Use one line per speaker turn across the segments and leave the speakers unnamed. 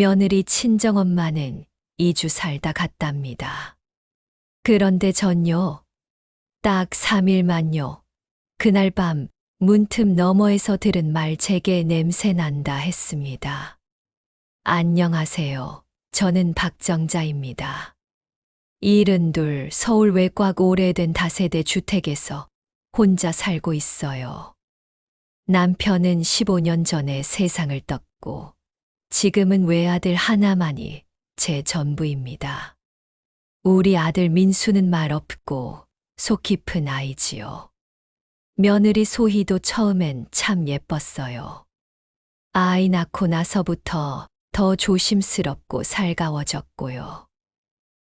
며느리 친정엄마는 2주 살다 갔답니다. 그런데 전요, 딱 3일만요. 그날 밤 문틈 너머에서 들은 말 제게 냄새 난다 했습니다. 안녕하세요. 저는 박정자입니다. 72 서울 외곽 오래된 다세대 주택에서 혼자 살고 있어요. 남편은 15년 전에 세상을 떴고 지금은 외아들 하나만이 제 전부입니다. 우리 아들 민수는 말 없고 속 깊은 아이지요. 며느리 소희도 처음엔 참 예뻤어요. 아이 낳고 나서부터 더 조심스럽고 살가워졌고요.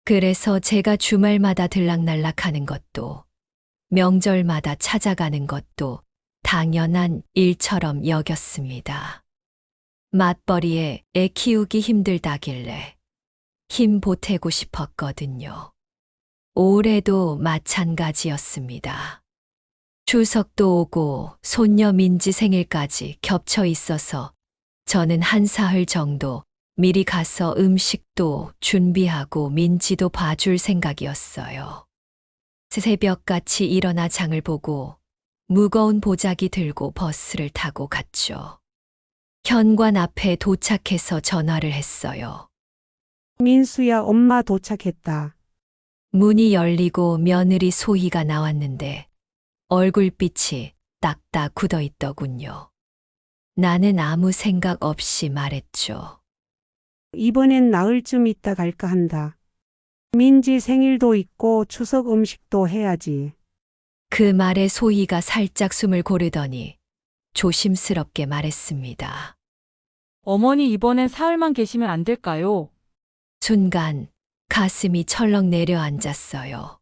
그래서 제가 주말마다 들락날락하는 것도 명절마다 찾아가는 것도 당연한 일처럼 여겼습니다. 맞벌이에 애 키우기 힘들다길래 힘 보태고 싶었거든요. 올해도 마찬가지였습니다. 추석도 오고 손녀 민지 생일까지 겹쳐 있어서 저는 한 사흘 정도 미리 가서 음식도 준비하고 민지도 봐줄 생각이었어요. 새벽같이 일어나 장을 보고 무거운 보자기 들고 버스를 타고 갔죠. 현관 앞에 도착해서 전화를 했어요.
민수야, 엄마 도착했다.
문이 열리고 며느리 소희가 나왔는데 얼굴빛이 딱딱 굳어 있더군요. 나는 아무 생각 없이 말했죠.
이번엔 나흘 쯤 있다 갈까 한다. 민지 생일도 있고 추석 음식도 해야지.
그 말에 소희가 살짝 숨을 고르더니 조심스럽게 말했습니다.
어머니 이번엔 사흘만 계시면 안 될까요?
순간 가슴이 철렁 내려앉았어요.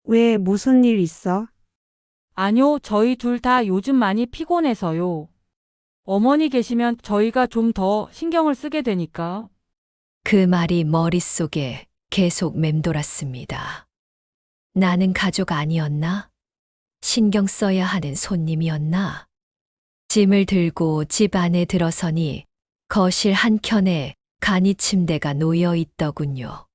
왜, 무슨 일 있어?
아니요, 저희 둘 다 요즘 많이 피곤해서요. 어머니 계시면 저희가 좀 더 신경을 쓰게 되니까.
그 말이 머릿속에 계속 맴돌았습니다. 나는 가족 아니었나? 신경 써야 하는 손님이었나? 짐을 들고 집 안에 들어서니 거실 한켠에 간이 침대가 놓여 있더군요.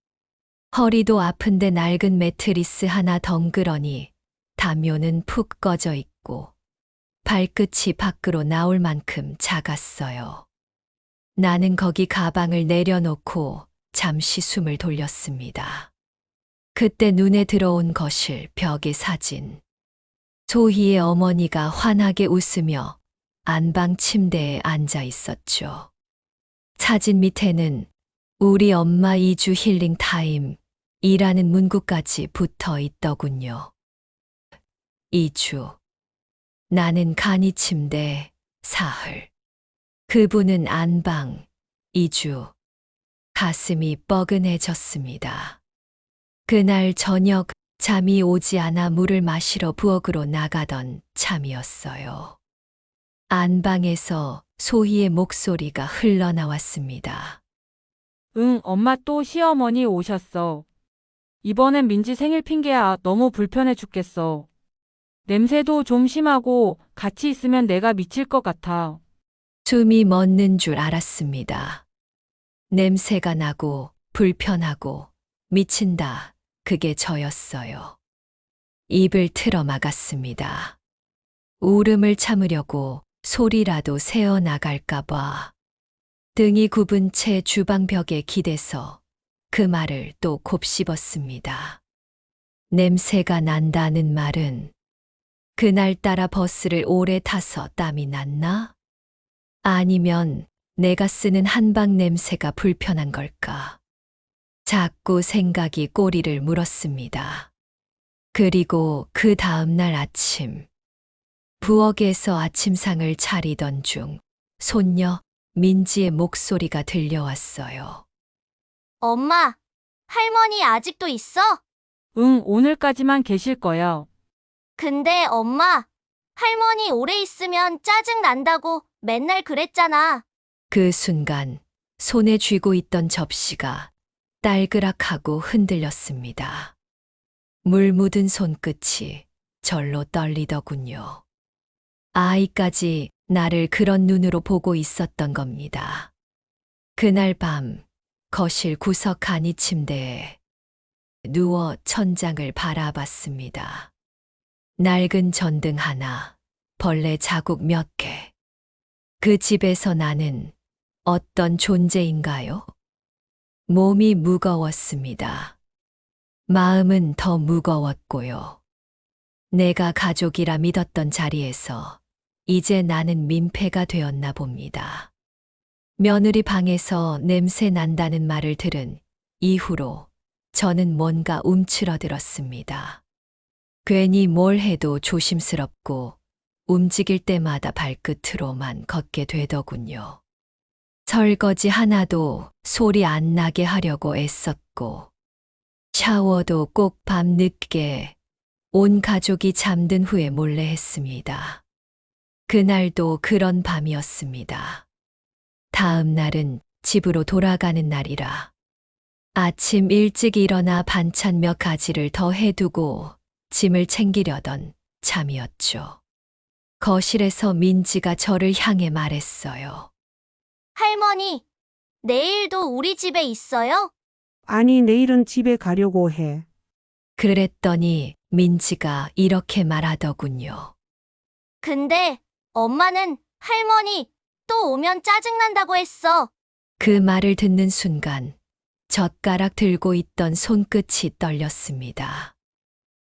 허리도 아픈데 낡은 매트리스 하나 덩그러니 담요는 푹 꺼져 있고 발끝이 밖으로 나올 만큼 작았어요. 나는 거기 가방을 내려놓고 잠시 숨을 돌렸습니다. 그때 눈에 들어온 거실 벽의 사진. 소희의 어머니가 환하게 웃으며 안방 침대에 앉아 있었죠. 사진 밑에는 우리 엄마 2주 힐링 타임이라는 문구까지 붙어 있더군요. 2주. 나는 간이 침대, 사흘. 그분은 안방, 2주. 가슴이 뻐근해졌습니다. 그날 저녁 잠이 오지 않아 물을 마시러 부엌으로 나가던 참이었어요. 안방에서 소희의 목소리가 흘러나왔습니다.
응, 엄마 또 시어머니 오셨어. 이번엔 민지 생일 핑계야. 너무 불편해 죽겠어. 냄새도 좀 심하고 같이 있으면 내가 미칠 것 같아.
숨이 멎는 줄 알았습니다. 냄새가 나고 불편하고 미친다. 그게 저였어요. 입을 틀어 막았습니다. 울음을 참으려고 소리라도 새어나갈까봐. 등이 굽은 채 주방벽에 기대서 그 말을 또 곱씹었습니다. 냄새가 난다는 말은 그날따라 버스를 오래 타서 땀이 났나? 아니면 내가 쓰는 한방 냄새가 불편한 걸까? 자꾸 생각이 꼬리를 물었습니다. 그리고 그 다음 날 아침, 부엌에서 아침상을 차리던 중 손녀 민지의 목소리가 들려왔어요.
엄마, 할머니 아직도 있어?
응, 오늘까지만 계실 거야.
근데 엄마, 할머니 오래 있으면 짜증 난다고 맨날 그랬잖아.
그 순간 손에 쥐고 있던 접시가 딸그락하고 흔들렸습니다. 물 묻은 손끝이 절로 떨리더군요. 아이까지 나를 그런 눈으로 보고 있었던 겁니다. 그날 밤 거실 구석 간이 침대에 누워 천장을 바라봤습니다. 낡은 전등 하나, 벌레 자국 몇 개. 그 집에서 나는 어떤 존재인가요? 몸이 무거웠습니다. 마음은 더 무거웠고요. 내가 가족이라 믿었던 자리에서 이제 나는 민폐가 되었나 봅니다. 며느리 방에서 냄새 난다는 말을 들은 이후로 저는 뭔가 움츠러들었습니다. 괜히 뭘 해도 조심스럽고 움직일 때마다 발끝으로만 걷게 되더군요. 설거지 하나도 소리 안 나게 하려고 애썼고, 샤워도 꼭 밤늦게 온 가족이 잠든 후에 몰래 했습니다. 그날도 그런 밤이었습니다. 다음 날은 집으로 돌아가는 날이라 아침 일찍 일어나 반찬 몇 가지를 더 해두고 짐을 챙기려던 참이었죠. 거실에서 민지가 저를 향해 말했어요.
할머니, 내일도 우리 집에 있어요?
아니, 내일은 집에 가려고 해.
그랬더니 민지가 이렇게 말하더군요.
근데 엄마는 할머니 또 오면 짜증난다고 했어.
그 말을 듣는 순간 젓가락 들고 있던 손끝이 떨렸습니다.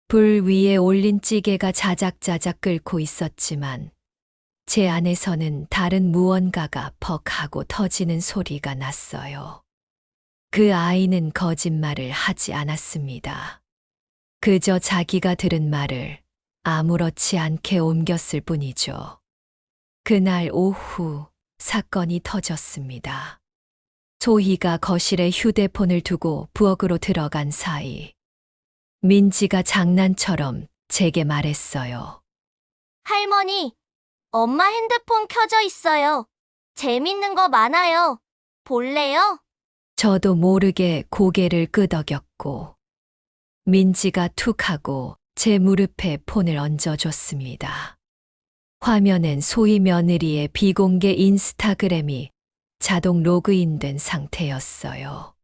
불 위에 올린 찌개가 자작자작 끓고 있었지만 제 안에서는 다른 무언가가 퍽 하고 터지는 소리가 났어요. 그 아이는 거짓말을 하지 않았습니다. 그저 자기가 들은 말을 아무렇지 않게 옮겼을 뿐이죠. 그날 오후 사건이 터졌습니다. 소희가 거실에 휴대폰을 두고 부엌으로 들어간 사이 민지가 장난처럼 제게 말했어요.
할머니, 엄마 핸드폰 켜져 있어요. 재밌는 거 많아요. 볼래요?
저도 모르게 고개를 끄덕였고 민지가 툭 하고 제 무릎에 폰을 얹어줬습니다. 화면엔 소희 며느리의 비공개 인스타그램이 자동 로그인된 상태였어요.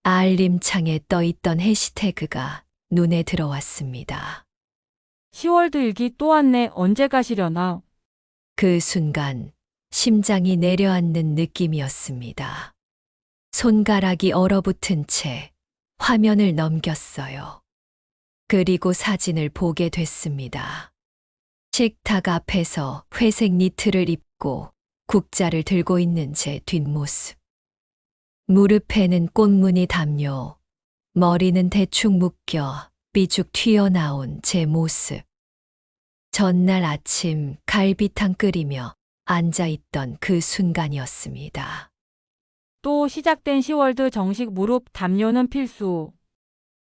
알림창에 떠있던 해시태그가 눈에 들어왔습니다.
10월도 일기 또 왔네. 언제 가시려나?
그 순간 심장이 내려앉는 느낌이었습니다. 손가락이 얼어붙은 채 화면을 넘겼어요. 그리고 사진을 보게 됐습니다. 식탁 앞에서 회색 니트를 입고 국자를 들고 있는 제 뒷모습. 무릎에는 꽃무늬 담요, 머리는 대충 묶여 삐죽 튀어나온 제 모습. 전날 아침 갈비탕 끓이며 앉아있던 그 순간이었습니다.
또 시작된 10월드 정식 무릎 담요는 필수.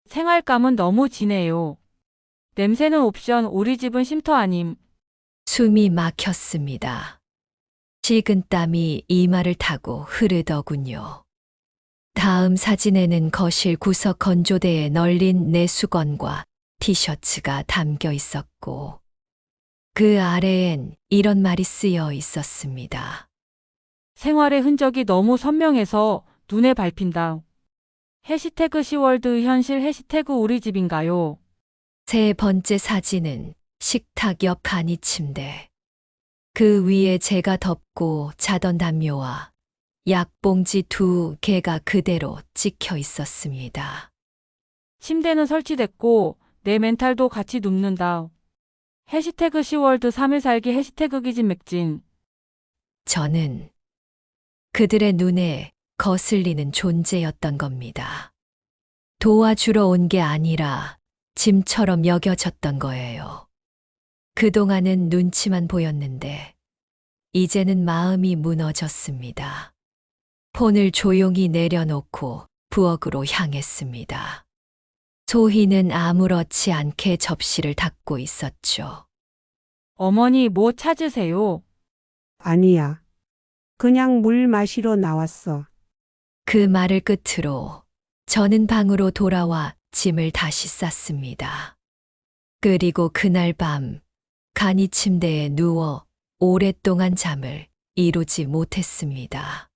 생활감은 너무 진해요. 냄새는 옵션, 우리 집은 쉼터 아님.
숨이 막혔습니다. 식은땀이 이마를 타고 흐르더군요. 다음 사진에는 거실 구석 건조대에 널린 내 수건과 티셔츠가 담겨 있었고 그 아래엔 이런 말이 쓰여 있었습니다.
생활의 흔적이 너무 선명해서 눈에 밟힌다. 해시태그 10월드 현실 해시태그 우리 집인가요?
세 번째 사진은 식탁 옆 간이 침대. 그 위에 제가 덮고 자던 담요와 약봉지 2개가 그대로 찍혀 있었습니다.
침대는 설치됐고 내 멘탈도 같이 눕는다. 해시태그 10월드 3일 살기 해시태그 기진 맥진.
저는 그들의 눈에 거슬리는 존재였던 겁니다. 도와주러 온 게 아니라 짐처럼 여겨졌던 거예요. 그동안은 눈치만 보였는데 이제는 마음이 무너졌습니다. 폰을 조용히 내려놓고 부엌으로 향했습니다. 소희는 아무렇지 않게 접시를 닦고 있었죠.
어머니 뭐 찾으세요?
아니야. 그냥 물 마시러 나왔어.
그 말을 끝으로 저는 방으로 돌아와 짐을 다시 쌌습니다. 그리고 그날 밤 간이 침대에 누워 오랫동안 잠을 이루지 못했습니다.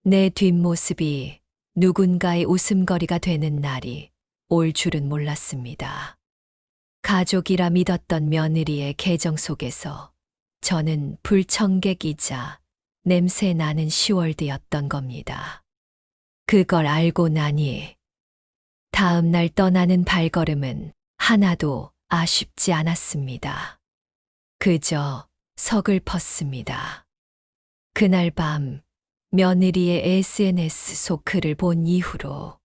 내 뒷모습이 누군가의 웃음거리가 되는 날이 올 줄은 몰랐습니다. 가족이라 믿었던 며느리의 계정 속에서 저는 불청객이자 냄새 나는 시월드였던 겁니다. 그걸 알고 나니 다음 날 떠나는 발걸음은 하나도 아쉽지 않았습니다. 그저 서글펐습니다. 그날 밤 며느리의 SNS 속 글을 본 이후로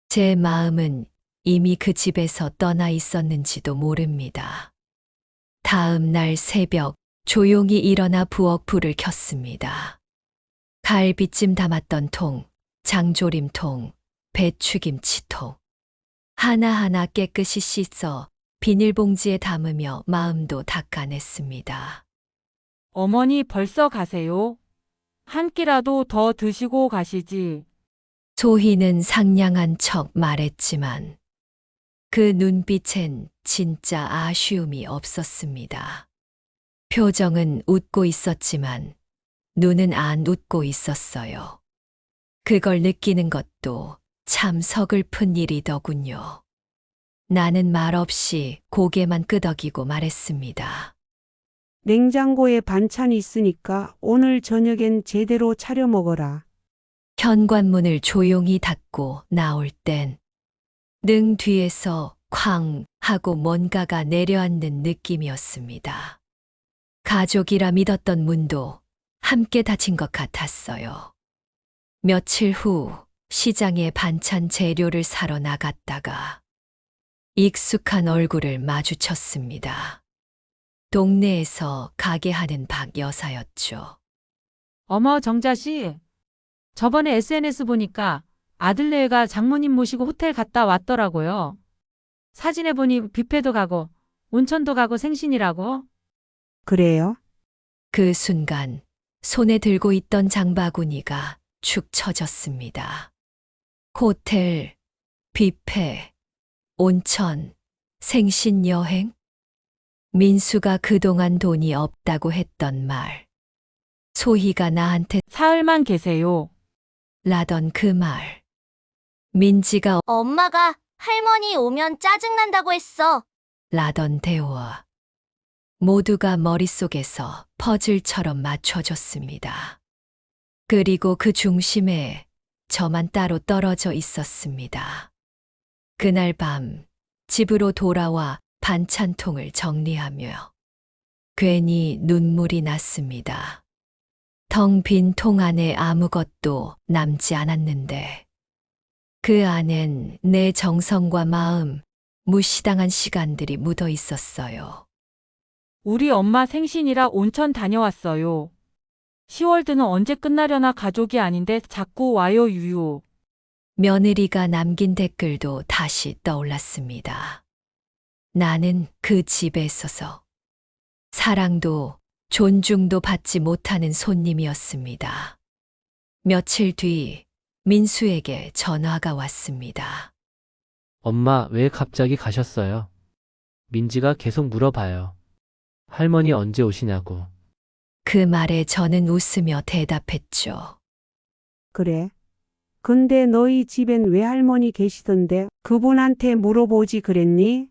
제 마음은 이미 그 집에서 떠나 있었는지도 모릅니다. 다음 날 새벽 조용히 일어나 부엌 불을 켰습니다. 갈비찜 담았던 통, 장조림통, 배추김치통. 하나하나 깨끗이 씻어 비닐봉지에 담으며 마음도 닦아냈습니다.
어머니 벌써 가세요? 한 끼라도 더 드시고 가시지.
소희는 상냥한 척 말했지만 그 눈빛엔 진짜 아쉬움이 없었습니다. 표정은 웃고 있었지만 눈은 안 웃고 있었어요. 그걸 느끼는 것도 참 서글픈 일이더군요. 나는 말없이 고개만 끄덕이고 말했습니다.
냉장고에 반찬 있으니까 오늘 저녁엔 제대로 차려 먹어라.
현관문을 조용히 닫고 나올 땐 능 뒤에서 쾅 하고 뭔가가 내려앉는 느낌이었습니다. 가족이라 믿었던 문도 함께 닫힌 것 같았어요. 며칠 후 시장에 반찬 재료를 사러 나갔다가 익숙한 얼굴을 마주쳤습니다. 동네에서 가게 하는 박 여사였죠.
어머, 정자씨. 저번에 SNS 보니까 아들네가 장모님 모시고 호텔 갔다 왔더라고요. 사진에 보니 뷔페도 가고 온천도 가고 생신이라고.
그래요?
그 순간 손에 들고 있던 장바구니가 축 처졌습니다. 호텔, 뷔페, 온천, 생신 여행? 민수가 그동안 돈이 없다고 했던 말. 소희가 나한테
사흘만 계세요.
라던 그 말. 민지가
엄마가 할머니 오면 짜증난다고 했어.
라던 대화. 모두가 머릿속에서 퍼즐처럼 맞춰졌습니다. 그리고 그 중심에 저만 따로 떨어져 있었습니다. 그날 밤 집으로 돌아와 반찬통을 정리하며 괜히 눈물이 났습니다. 텅 빈 통 안에 아무것도 남지 않았는데 그 안엔 내 정성과 마음, 무시당한 시간들이 묻어 있었어요.
우리 엄마 생신이라 온천 다녀왔어요. 10월드는 언제 끝나려나 가족이 아닌데 자꾸 와요 유유.
며느리가 남긴 댓글도 다시 떠올랐습니다. 나는 그 집에 있어서 사랑도 존중도 받지 못하는 손님이었습니다. 며칠 뒤 민수에게 전화가 왔습니다.
엄마, 왜 갑자기 가셨어요? 민지가 계속 물어봐요. 할머니 언제 오시냐고.
그 말에 저는 웃으며 대답했죠.
그래. 근데 너희 집엔 외할머니 계시던데 그분한테 물어보지 그랬니?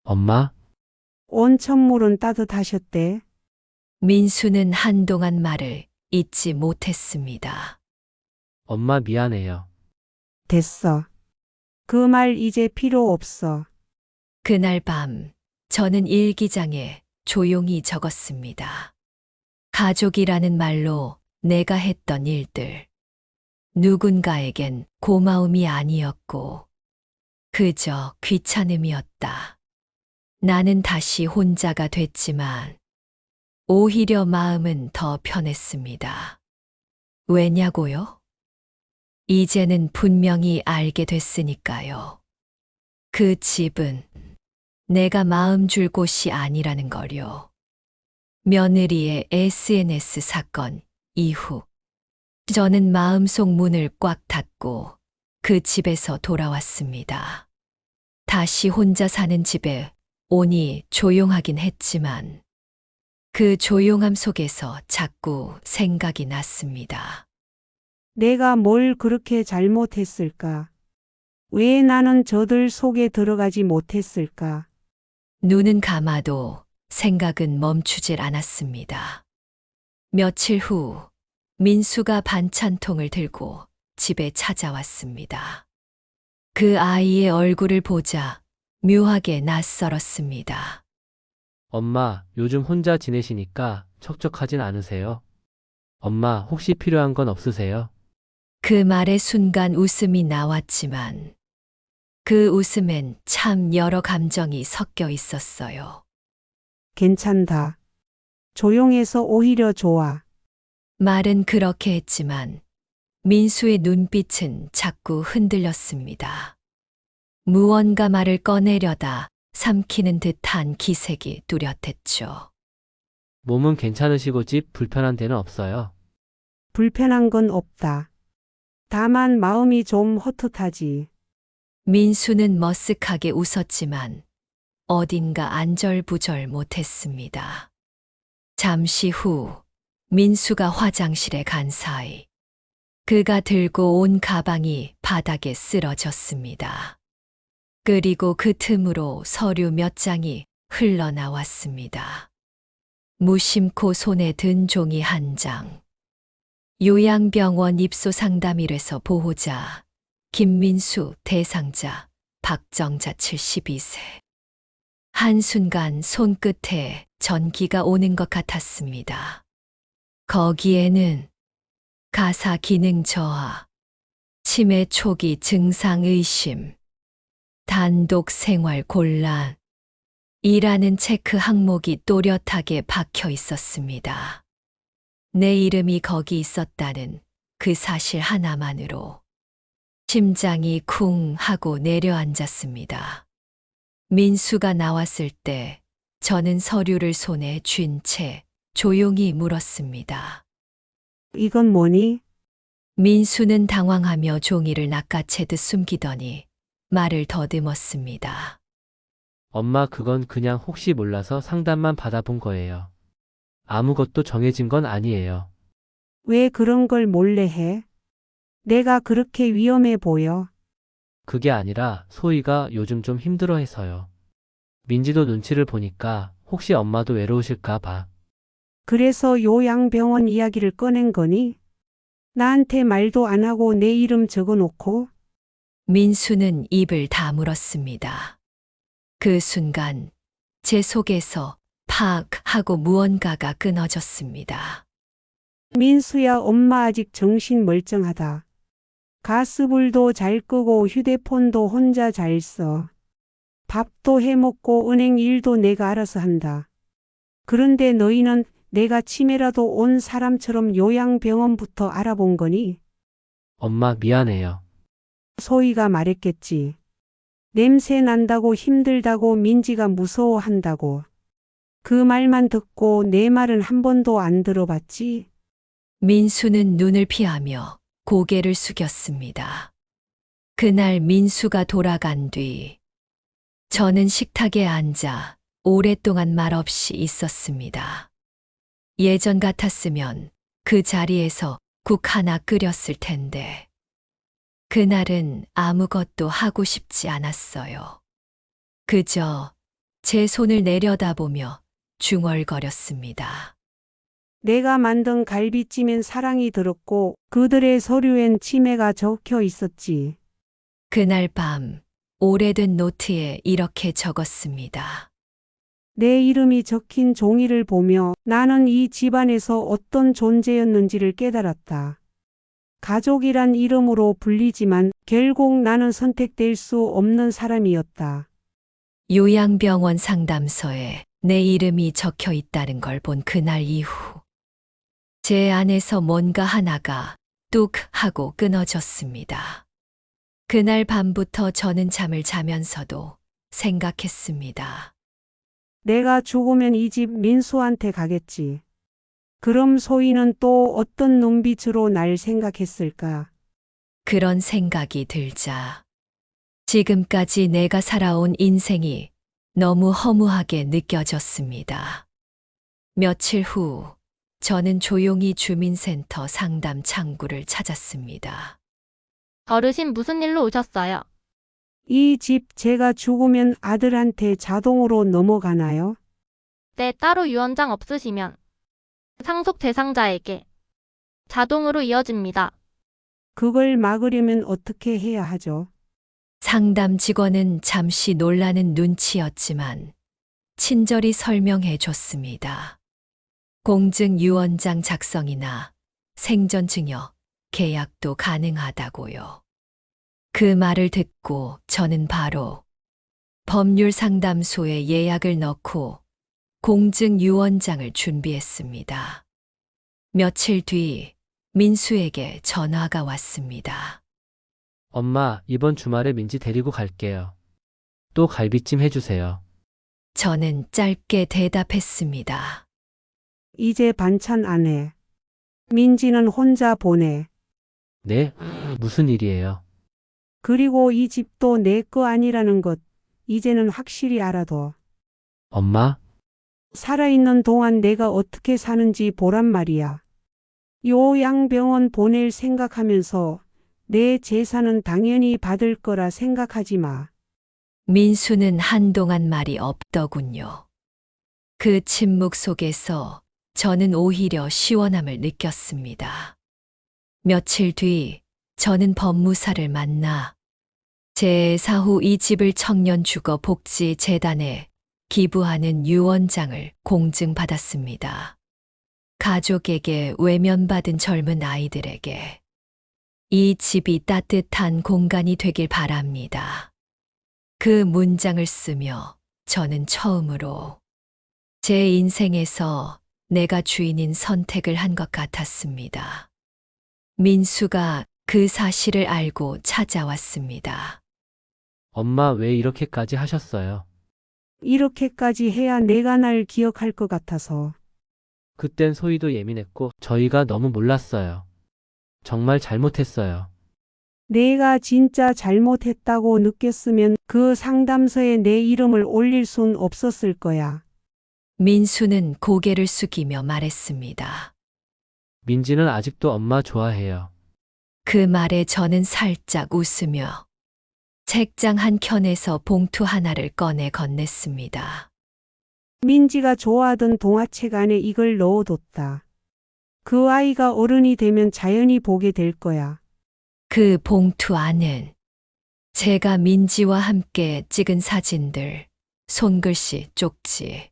엄마,
온천물은 따뜻하셨대.
민수는 한동안 말을 잊지 못했습니다.
엄마 미안해요.
됐어. 그 말 이제 필요 없어.
그날 밤 저는 일기장에 조용히 적었습니다. 가족이라는 말로 내가 했던 일들. 누군가에겐 고마움이 아니었고 그저 귀찮음이었다. 나는 다시 혼자가 됐지만 오히려 마음은 더 편했습니다. 왜냐고요? 이제는 분명히 알게 됐으니까요. 그 집은 내가 마음 줄 곳이 아니라는 걸요. 며느리의 SNS 사건 이후 저는 마음속 문을 꽉 닫고 그 집에서 돌아왔습니다. 다시 혼자 사는 집에 오니 조용하긴 했지만 그 조용함 속에서 자꾸 생각이 났습니다.
내가 뭘 그렇게 잘못했을까? 왜 나는 저들 속에 들어가지 못했을까?
눈은 감아도 생각은 멈추질 않았습니다. 며칠 후 민수가 반찬통을 들고 집에 찾아왔습니다. 그 아이의 얼굴을 보자 묘하게 낯설었습니다.
엄마, 요즘 혼자 지내시니까 척척하진 않으세요? 엄마, 혹시 필요한 건 없으세요?
그 말의 순간 웃음이 나왔지만 그 웃음엔 참 여러 감정이 섞여 있었어요.
괜찮다. 조용해서 오히려 좋아.
말은 그렇게 했지만 민수의 눈빛은 자꾸 흔들렸습니다. 무언가 말을 꺼내려다 삼키는 듯한 기색이 뚜렷했죠.
몸은 괜찮으시고 집 불편한 데는 없어요?
불편한 건 없다. 다만 마음이 좀 헛헛하지.
민수는 머쓱하게 웃었지만 어딘가 안절부절 못했습니다. 잠시 후 민수가 화장실에 간 사이 그가 들고 온 가방이 바닥에 쓰러졌습니다. 그리고 그 틈으로 서류 몇 장이 흘러나왔습니다. 무심코 손에 든 종이 한 장. 요양병원 입소상담일에서 보호자 김민수 대상자 박정자 72세. 한순간 손끝에 전기가 오는 것 같았습니다. 거기에는 가사 기능 저하, 치매 초기 증상 의심, 단독 생활 곤란, 이라는 체크 항목이 또렷하게 박혀 있었습니다. 내 이름이 거기 있었다는 그 사실 하나만으로 심장이 쿵 하고 내려앉았습니다. 민수가 나왔을 때 저는 서류를 손에 쥔 채 조용히 물었습니다.
이건 뭐니?
민수는 당황하며 종이를 낚아채듯 숨기더니 말을 더듬었습니다.
엄마, 그건 그냥 혹시 몰라서 상담만 받아본 거예요. 아무것도 정해진 건 아니에요.
왜 그런 걸 몰래 해? 내가 그렇게 위험해 보여.
그게 아니라 소희가 요즘 좀 힘들어해서요. 민지도 눈치를 보니까 혹시 엄마도 외로우실까 봐.
그래서 요양병원 이야기를 꺼낸 거니? 나한테 말도 안 하고 내 이름 적어 놓고?
민수는 입을 다물었습니다. 그 순간 제 속에서 팍 하고 무언가가 끊어졌습니다.
민수야, 엄마 아직 정신 멀쩡하다. 가스불도 잘 끄고 휴대폰도 혼자 잘 써. 밥도 해 먹고 은행 일도 내가 알아서 한다. 그런데 너희는 내가 치매라도 온 사람처럼 요양병원부터 알아본 거니?
엄마, 미안해요.
소희가 말했겠지. 냄새 난다고 힘들다고 민지가 무서워한다고. 그 말만 듣고 내 말은 한 번도 안 들어봤지?
민수는 눈을 피하며 고개를 숙였습니다. 그날 민수가 돌아간 뒤 저는 식탁에 앉아 오랫동안 말없이 있었습니다. 예전 같았으면 그 자리에서 국 하나 끓였을 텐데 그날은 아무것도 하고 싶지 않았어요. 그저 제 손을 내려다보며 중얼거렸습니다.
내가 만든 갈비찜엔 사랑이 들었고 그들의 서류엔 치매가 적혀 있었지.
그날 밤 오래된 노트에 이렇게 적었습니다.
내 이름이 적힌 종이를 보며 나는 이 집안에서 어떤 존재였는지를 깨달았다. 가족이란 이름으로 불리지만 결국 나는 선택될 수 없는 사람이었다.
요양병원 상담서에 내 이름이 적혀 있다는 걸 본 그날 이후 제 안에서 뭔가 하나가 뚝 하고 끊어졌습니다. 그날 밤부터 저는 잠을 자면서도 생각했습니다.
내가 죽으면 이 집 민수한테 가겠지. 그럼 소희는 또 어떤 눈빛으로 날 생각했을까?
그런 생각이 들자 지금까지 내가 살아온 인생이 너무 허무하게 느껴졌습니다. 며칠 후 저는 조용히 주민센터 상담 창구를 찾았습니다.
어르신 무슨 일로 오셨어요?
이 집 제가 죽으면 아들한테 자동으로 넘어가나요?
네, 따로 유언장 없으시면 상속 대상자에게 자동으로 이어집니다.
그걸 막으려면 어떻게 해야 하죠?
상담 직원은 잠시 놀라는 눈치였지만 친절히 설명해 줬습니다. 공증 유언장 작성이나 생전 증여, 계약도 가능하다고요. 그 말을 듣고 저는 바로 법률상담소에 예약을 넣고 공증 유언장을 준비했습니다. 며칠 뒤 민수에게 전화가 왔습니다.
엄마, 이번 주말에 민지 데리고 갈게요. 또 갈비찜 해주세요.
저는 짧게 대답했습니다.
이제 반찬 안 해. 민지는 혼자 보내.
네? 무슨 일이에요?
그리고 이 집도 내 거 아니라는 것 이제는 확실히 알아둬.
엄마?
살아있는 동안 내가 어떻게 사는지 보란 말이야. 요양병원 보낼 생각하면서 내 재산은 당연히 받을 거라 생각하지 마.
민수는 한동안 말이 없더군요. 그 침묵 속에서 저는 오히려 시원함을 느꼈습니다. 며칠 뒤 저는 법무사를 만나 재사 후 이 집을 청년주거복지재단에 기부하는 유언장을 공증받았습니다. 가족에게 외면받은 젊은 아이들에게 이 집이 따뜻한 공간이 되길 바랍니다. 그 문장을 쓰며 저는 처음으로 제 인생에서 내가 주인인 선택을 한 것 같았습니다. 민수가 그 사실을 알고 찾아왔습니다.
엄마 왜 이렇게까지 하셨어요?
이렇게까지 해야 내가 날 기억할 것 같아서.
그땐 소희도 예민했고 저희가 너무 몰랐어요. 정말 잘못했어요.
내가 진짜 잘못했다고 느꼈으면 그 상담소에 내 이름을 올릴 순 없었을 거야.
민수는 고개를 숙이며 말했습니다.
민지는 아직도 엄마 좋아해요.
그 말에 저는 살짝 웃으며 책장 한 켠에서 봉투 하나를 꺼내 건넸습니다.
민지가 좋아하던 동화책 안에 이걸 넣어뒀다. 그 아이가 어른이 되면 자연히 보게 될 거야.
그 봉투 안은 제가 민지와 함께 찍은 사진들, 손글씨 쪽지,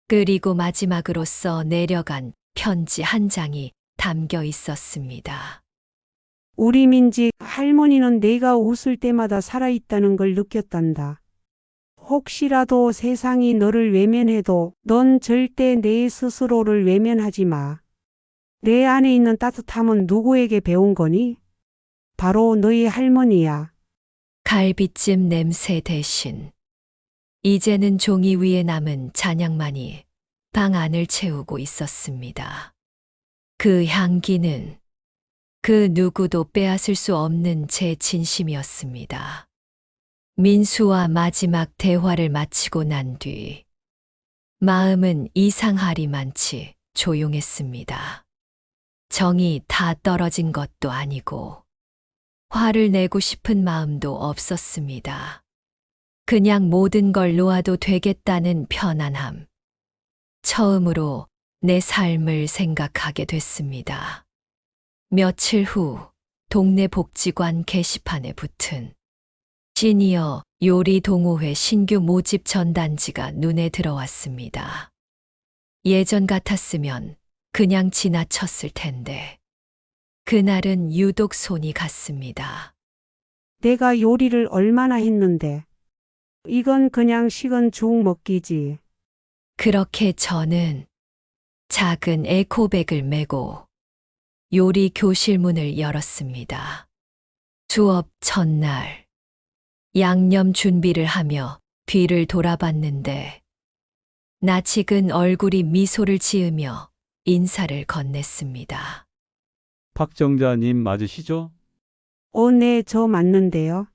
그리고 마지막으로 써 내려간 편지 한 장이 담겨 있었습니다.
우리 민지 할머니는 내가 웃을 때마다 살아있다는 걸 느꼈단다. 혹시라도 세상이 너를 외면해도 넌 절대 내 스스로를 외면하지 마. 내 안에 있는 따뜻함은 누구에게 배운 거니? 바로 너희 할머니야.
갈비찜 냄새 대신 이제는 종이 위에 남은 잔향만이 방 안을 채우고 있었습니다. 그 향기는 그 누구도 빼앗을 수 없는 제 진심이었습니다. 민수와 마지막 대화를 마치고 난 뒤 마음은 이상하리만치 조용했습니다. 정이 다 떨어진 것도 아니고 화를 내고 싶은 마음도 없었습니다. 그냥 모든 걸 놓아도 되겠다는 편안함. 처음으로 내 삶을 생각하게 됐습니다. 며칠 후 동네 복지관 게시판에 붙은 시니어 요리 동호회 신규 모집 전단지가 눈에 들어왔습니다. 예전 같았으면 그냥 지나쳤을 텐데 그날은 유독 손이 갔습니다.
내가 요리를 얼마나 했는데. 이건 그냥 식은 죽 먹기지.
그렇게 저는 작은 에코백을 메고 요리 교실 문을 열었습니다. 수업 첫날 양념 준비를 하며 뒤를 돌아봤는데 낯익은 얼굴이 미소를 지으며 인사를 건넸습니다.
박정자님 맞으시죠?
네, 저 맞는데요.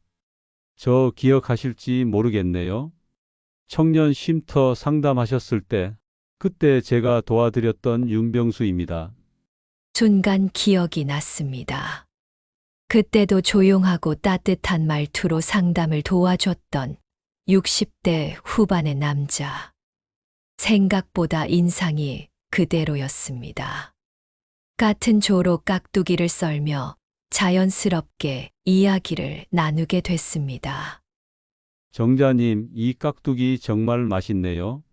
저 기억하실지 모르겠네요. 청년 쉼터 상담하셨을 때 그때 제가 도와드렸던 윤병수입니다.
순간 기억이 났습니다. 그때도 조용하고 따뜻한 말투로 상담을 도와줬던 60대 후반의 남자. 생각보다 인상이 그대로였습니다. 같은 조로 깍두기를 썰며 자연스럽게 이야기를 나누게 됐습니다.
정자님, 이 깍두기 정말 맛있네요.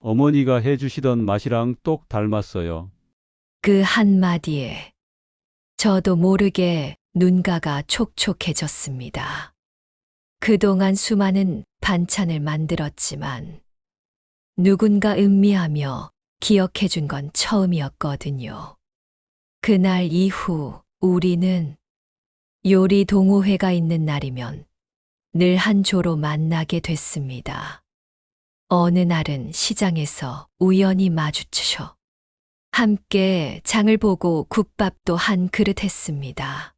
어머니가 해주시던 맛이랑 똑 닮았어요.
그 한마디에 저도 모르게 눈가가 촉촉해졌습니다. 그동안 수많은 반찬을 만들었지만 누군가 음미하며 기억해준 건 처음이었거든요. 그날 이후 우리는 요리 동호회가 있는 날이면 늘 한 조로 만나게 됐습니다. 어느 날은 시장에서 우연히 마주쳐 함께 장을 보고 국밥도 한 그릇 했습니다.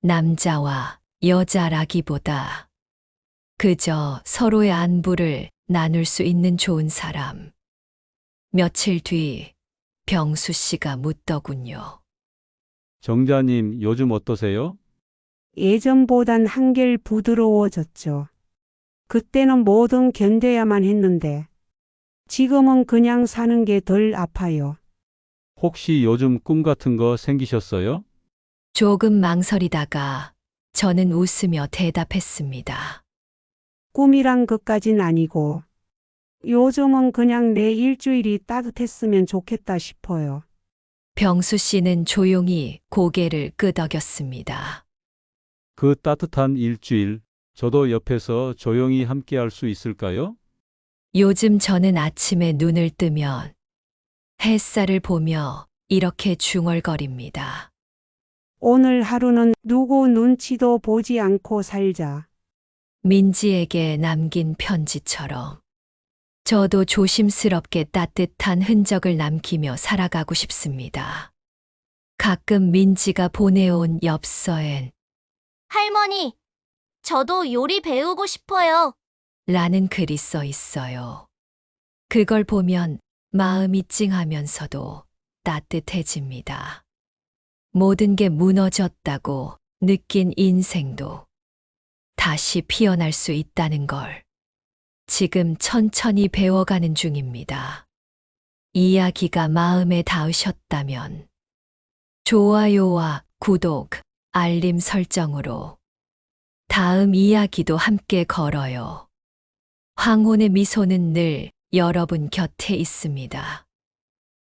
남자와 여자라기보다 그저 서로의 안부를 나눌 수 있는 좋은 사람. 며칠 뒤 병수 씨가 묻더군요.
정자님, 요즘 어떠세요?
예전보단 한결 부드러워졌죠. 그때는 뭐든 견뎌야만 했는데 지금은 그냥 사는 게 덜 아파요.
혹시 요즘 꿈 같은 거 생기셨어요?
조금 망설이다가 저는 웃으며 대답했습니다.
꿈이란 것까진 아니고 요즘은 그냥 내 일주일이 따뜻했으면 좋겠다 싶어요.
병수 씨는 조용히 고개를 끄덕였습니다.
그 따뜻한 일주일, 저도 옆에서 조용히 함께 할 수 있을까요?
요즘 저는 아침에 눈을 뜨면 햇살을 보며 이렇게 중얼거립니다.
오늘 하루는 누구 눈치도 보지 않고 살자.
민지에게 남긴 편지처럼 저도 조심스럽게 따뜻한 흔적을 남기며 살아가고 싶습니다. 가끔 민지가 보내온 엽서엔
할머니, 저도 요리 배우고 싶어요.
라는 글이 써 있어요. 그걸 보면 마음이 찡하면서도 따뜻해집니다. 모든 게 무너졌다고 느낀 인생도 다시 피어날 수 있다는 걸 지금 천천히 배워가는 중입니다. 이야기가 마음에 닿으셨다면 좋아요와 구독, 알림 설정으로 다음 이야기도 함께 걸어요. 황혼의 미소는 늘 여러분 곁에 있습니다.